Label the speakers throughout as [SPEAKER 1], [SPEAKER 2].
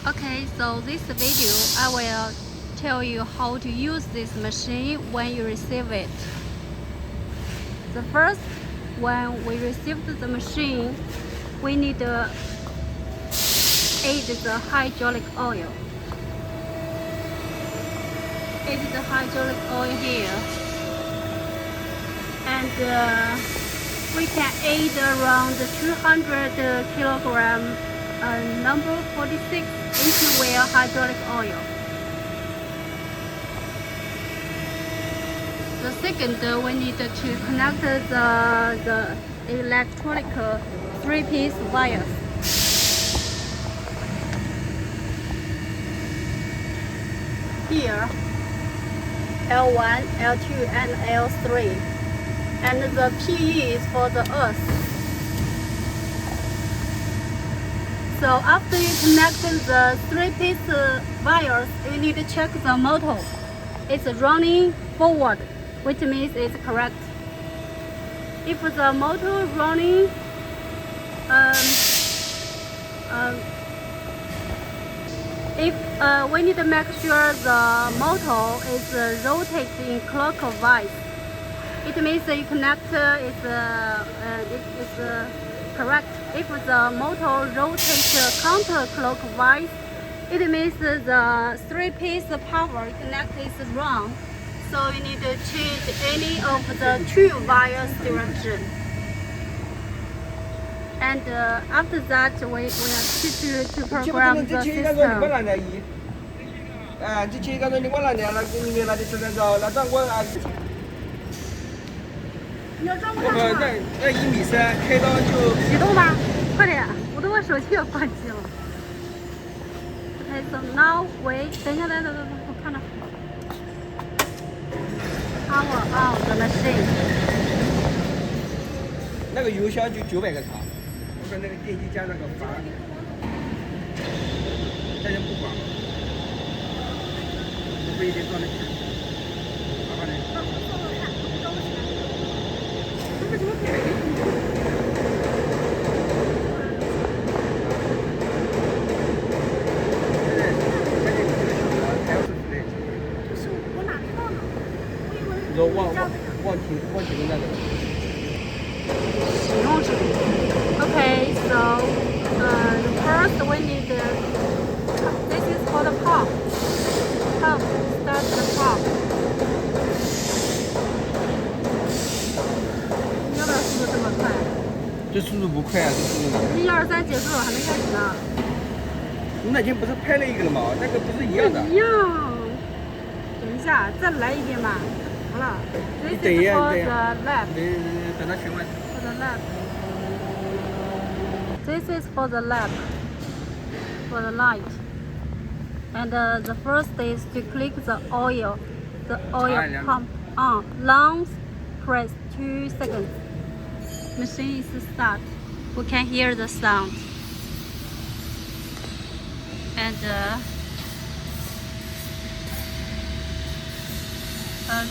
[SPEAKER 1] Okay, so this video I will tell you how to use this machine when you receive it. The first, when we received the machine, we need to add the hydraulic oil. Add the hydraulic oil here, and we can add around 200 kilogram number 46 into well hydraulic oil. The second, we need to connect the electronic 3-piece wires. Here, L1, L2, and L3, and the PE is for the earth. So after you connect the 3-piece wires, you need to check the motor. It's running forward, which means it's correct. If the motor running we need to make sure the motor is rotating clockwise. It means you connect is correct. If the motor rotates counterclockwise, it means the 3-piece power connect is wrong. So you need to change any of the 2 wires direction. And after that, we have to program the system.
[SPEAKER 2] 这些刚才你我那年那里面那的是那个那张我啊，
[SPEAKER 1] 你要装不
[SPEAKER 2] 那
[SPEAKER 1] 上吗？
[SPEAKER 2] 个那1.3米开到就
[SPEAKER 1] 启动吧，快点！我的手机要关机了。Okay, so now we 等一下，我看着。Power on the machine.
[SPEAKER 2] 那个油箱就900个茶，我说那个电机加那个阀，大家不管了，不一定装得起，麻烦的。这个怎么改的？ 你说忘停那个。
[SPEAKER 1] Okay, so first we need this is for the pump. Start the pump. 你要不要速度这么快？
[SPEAKER 2] 这速度不快啊，这速度。
[SPEAKER 1] 1、2、3结束了，还没开始呢。
[SPEAKER 2] 你那天不是拍了一个了吗？那个不是一样的。
[SPEAKER 1] 一样。等一下，再来一遍吧。好了。This is for the lab.
[SPEAKER 2] 等它全完。
[SPEAKER 1] For the lab. This is for the lab, for the light. And the first is to click the oil pump on. Long press 2 seconds. Machine is start. We can hear the sound. And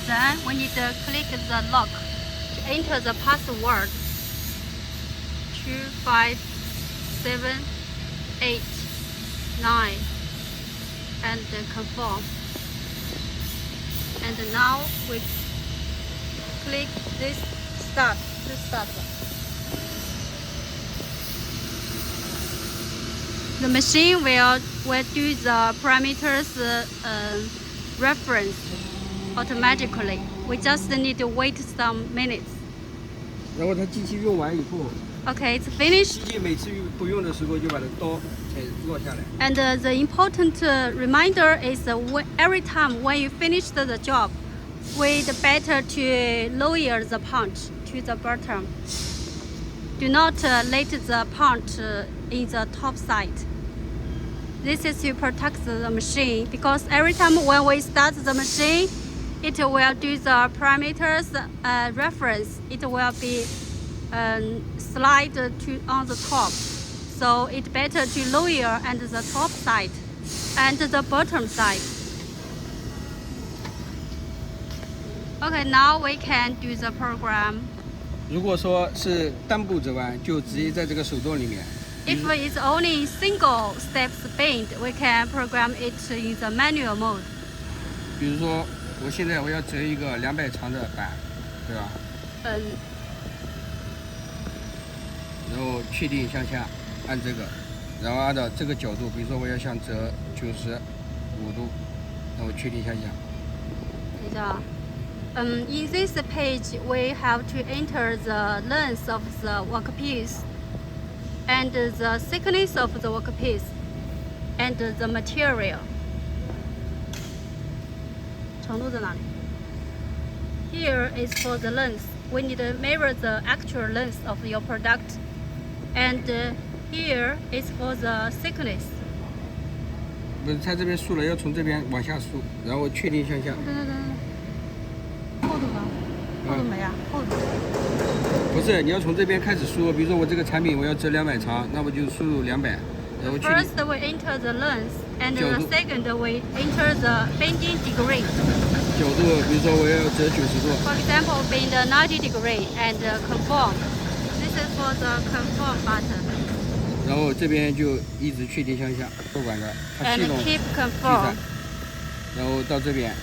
[SPEAKER 1] then we need to click the lock to enter the password. 2, 5, 7, 8, 9, and confirm. And now we click this start to start. The machine will do the parameters reference automatically. We just need to wait some minutes.
[SPEAKER 2] 然后它机器用完以后。
[SPEAKER 1] Okay, it's finished.
[SPEAKER 2] 机器每次不用的时候就把它刀才落下来。
[SPEAKER 1] And the important reminder is every time when you finish the job, we'd better to lower the punch to the bottom. Do not let the punch in the top side. This is to protect the machine because every time when we start the machine, it will do the parameters reference. It will be slide to on the top, so it's better to lower and the top side and the bottom side. Okay, now we can do the program.
[SPEAKER 2] 如果说是单步折弯，就直接在这个手动里面
[SPEAKER 1] If it's only single steps bend, we can program it in the manual mode.
[SPEAKER 3] 比如说，我现在我要折一个200长的板，对吧？然后确定向下，按这个，然后按照这个角度，比如说我要想折95度，然后确定向下。
[SPEAKER 1] 等一下啊。In this page, we have to enter the length of the workpiece, and the thickness of the workpiece, and the material. 程度在哪里？ Here is for the length. We need to measure the actual length of your product, and here is for the thickness.
[SPEAKER 3] 不是，它这边竖了，要从这边往下竖，然后确定向下。
[SPEAKER 1] 厚度呢？厚度没啊？厚度。
[SPEAKER 3] 不是，你要从这边开始输。比如说我这个产品我要折200长，那我就输入200，然后确定。
[SPEAKER 1] First we enter the length, and the second we enter the bending degree.
[SPEAKER 3] 角度，比如说我要折90度。
[SPEAKER 1] For example, bend 90 degree and conform. This is for the conform button.
[SPEAKER 3] 然后这边就一直确定向下，不管的，它系
[SPEAKER 1] And
[SPEAKER 3] 统
[SPEAKER 1] keep
[SPEAKER 3] 计
[SPEAKER 1] conform.
[SPEAKER 3] 算。然后到这边，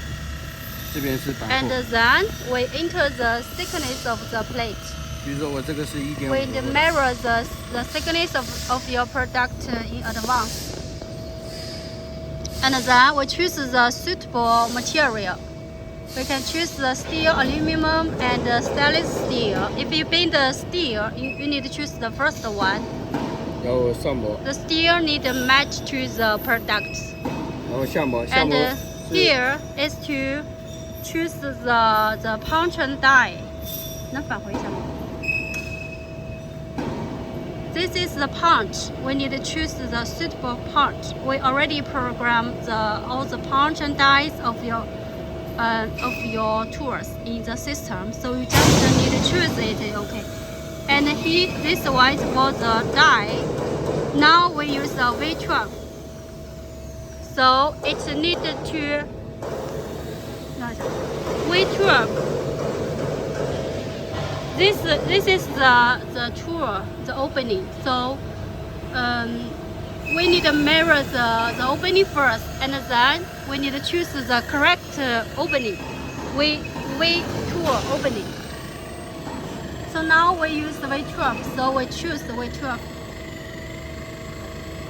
[SPEAKER 3] 这边是板
[SPEAKER 1] And
[SPEAKER 3] 厚。
[SPEAKER 1] then we enter the thickness of the plate.
[SPEAKER 3] 比如说我这个是1.5。
[SPEAKER 1] We measure the thickness of your product in advance. And then we choose the suitable material. We can choose the steel, aluminum, and stainless steel. If you bend the steel, you need to choose the first one.
[SPEAKER 3] 然后上模。
[SPEAKER 1] The steel need to match to the product.
[SPEAKER 3] 然后下模，下
[SPEAKER 1] And
[SPEAKER 3] 模
[SPEAKER 1] here is to choose the punch and die. 能返回一下吗？ This is the punch. We need to choose the suitable punch. We already programmed all the punch and dies of your tools in the system, so you just need to choose it. Okay. And this one is for the die. Now we use the Wechat. So it's needed to Wechat. This is the tool, the opening. So we need to measure the opening first, and then we need to choose the correct opening. We tool opening. So now we use the Wechat. So we choose the Wechat.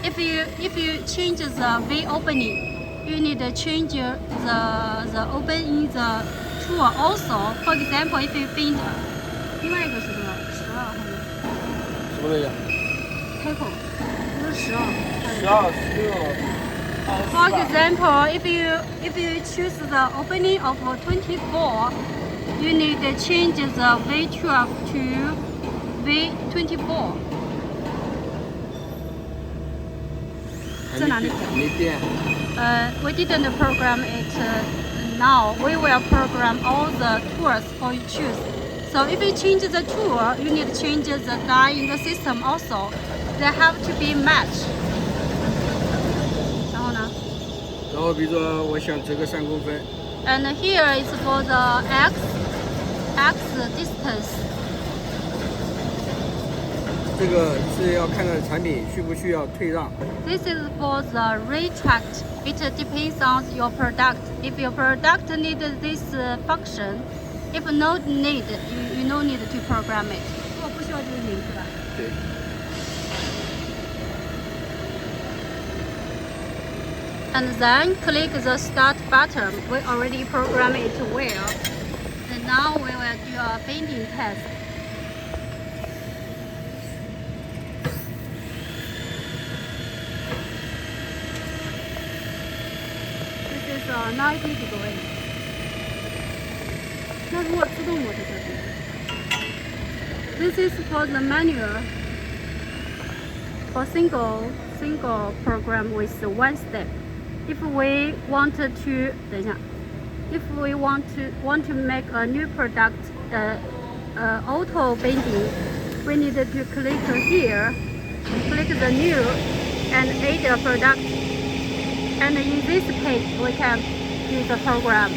[SPEAKER 1] If you change the V opening, you need to change the opening the tool also. For example, if you bend 另外一个是多少？12后面。
[SPEAKER 3] 什么来着？
[SPEAKER 1] 开口，不是12。
[SPEAKER 2] 12、16。
[SPEAKER 1] For example, if you choose the opening of 24, you need to change the V12 to V24. 在哪里？
[SPEAKER 3] 没变。
[SPEAKER 1] We didn't program it now. We will program all the tools for you choose. So if you change the tool, you need to change the die in the system also. They have to be matched. 然后呢？
[SPEAKER 3] 然后比如说我想折个3公分。
[SPEAKER 1] And here is for the x distance.
[SPEAKER 3] 这个是要看看产品需不需要退让。
[SPEAKER 1] This is for the retract. It depends on your product. If your product needs this function, if no need, you no need to program it. 如果不需要就是零是吧？
[SPEAKER 3] 对。
[SPEAKER 1] And then click the start button. We already programmed it well. And now we will do a bending test. This is 90 degree. 那如果自动模式就是 This is for the manual. For single program with one step. If we want to 等一下 If we want to make a new product auto bending, we need to click here, click the new, and add a product. And in this page, we can do the program.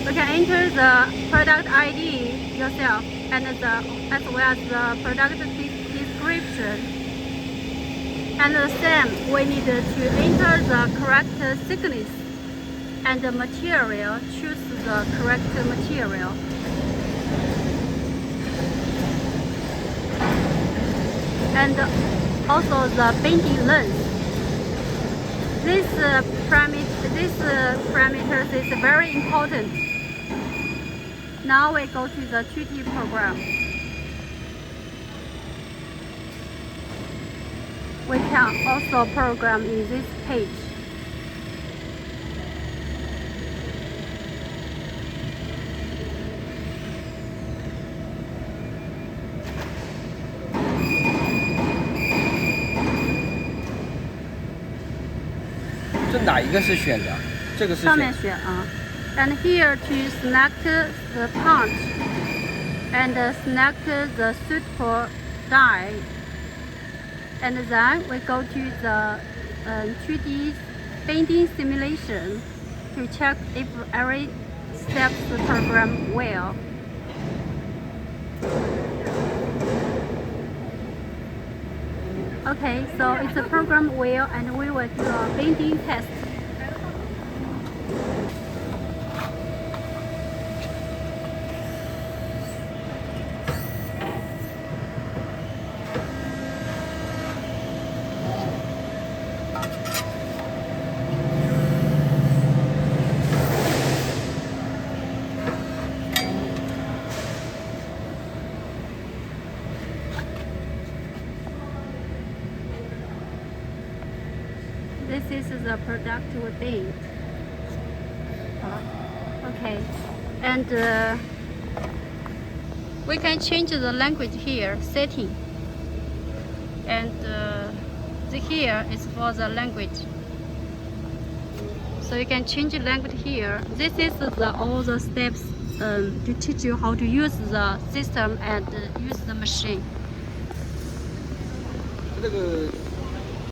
[SPEAKER 1] We can enter the product ID yourself, and as well as the product description. And the same, we need to enter the correct thickness and the material, choose the correct material. And also the bending length. This parameters is very important. Now we go to the 2D program. We can also program in this page.
[SPEAKER 3] 这哪一个是选的？这个是
[SPEAKER 1] 上面选啊。And here to select the punch and select the suitable die. And then we go to the 2D bending simulation to check if every step the program well. Okay, so it's a program well, and we will do a bending test. This is the product we made. Okay, and we can change the language here, setting. And here is for the language. So you can change the language here. This is all the steps to teach you how to use the system and use the machine.
[SPEAKER 2] 这个